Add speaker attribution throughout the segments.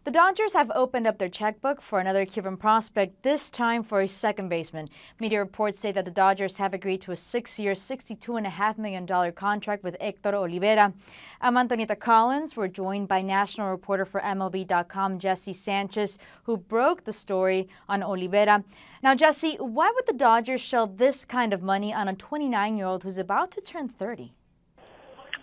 Speaker 1: The Dodgers have opened up their checkbook for another Cuban prospect, this time for a second baseman. Media reports say that the Dodgers have agreed to a 6-year, $62.5 million contract with Hector Olivera. I'm Antonita Collins. We're joined by national reporter for MLB.com, Jesse Sanchez, who broke the story on Olivera. Now, Jesse, why would the Dodgers shell this kind of money on a 29-year-old who's about to turn 30?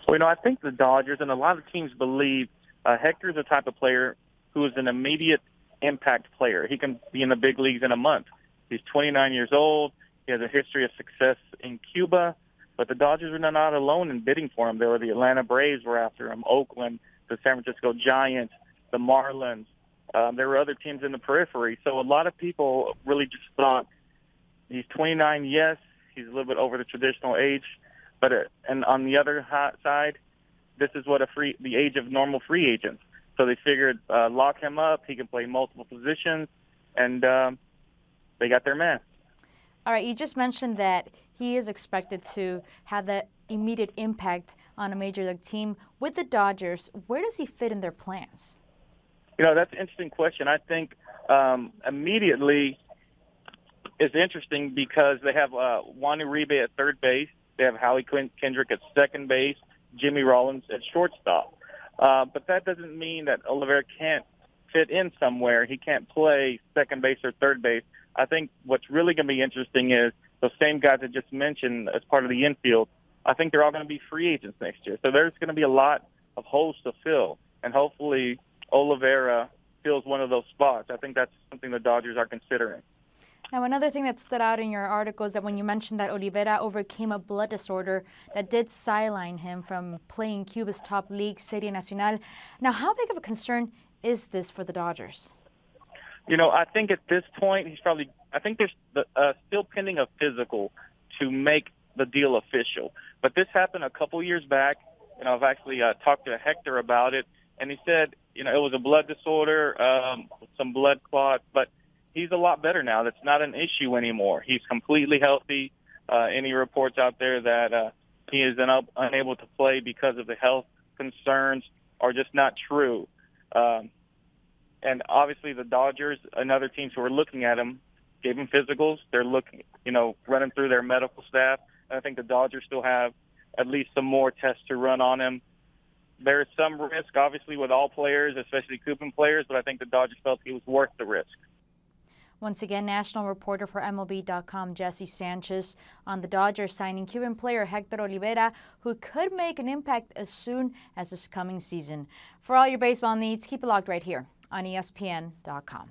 Speaker 2: Well, I think the Dodgers and a lot of teams believe Hector's the type of player who is an immediate impact player. He can be in the big leagues in a month. He's 29 years old. He has a history of success in Cuba. But the Dodgers are not alone in bidding for him. There were the Atlanta Braves were after him, Oakland, the San Francisco Giants, the Marlins. There were other teams in the periphery. So a lot of people really just thought he's 29, yes, he's a little bit over the traditional age. But and on the other side, this is what the age of normal free agents. So they figured lock him up. He can play multiple positions, and they got their man.
Speaker 1: All right, you just mentioned that he is expected to have that immediate impact on a major league team. With the Dodgers, where does he fit in their plans?
Speaker 2: That's an interesting question. I think immediately is interesting because they have Juan Uribe at third base. They have Howie Kendrick at second base, Jimmy Rollins at shortstop. But that doesn't mean that Olivera can't fit in somewhere. He can't play second base or third base. I think what's really going to be interesting is those same guys I just mentioned as part of the infield. I think they're all going to be free agents next year. So there's going to be a lot of holes to fill. And hopefully Olivera fills one of those spots. I think that's something the Dodgers are considering.
Speaker 1: Now, another thing that stood out in your article is that when you mentioned that Olivera overcame a blood disorder that did sideline him from playing Cuba's top league, Serie Nacional. Now, how big of a concern is this for the Dodgers?
Speaker 2: I think at this point, I think there's still pending a physical to make the deal official. But this happened a couple years back, and I've actually talked to Hector about it, and he said, it was a blood disorder, some blood clot, but he's a lot better now. That's not an issue anymore. He's completely healthy. Any reports out there that he is unable to play because of the health concerns are just not true. And obviously the Dodgers and other teams who are looking at him gave him physicals. They're looking, running through their medical staff. And I think the Dodgers still have at least some more tests to run on him. There is some risk, obviously, with all players, especially Cuban players, but I think the Dodgers felt he was worth the risk.
Speaker 1: Once again, national reporter for MLB.com, Jesse Sanchez, on the Dodgers signing Cuban player Hector Olivera, who could make an impact as soon as this coming season. For all your baseball needs, keep it locked right here on ESPN.com.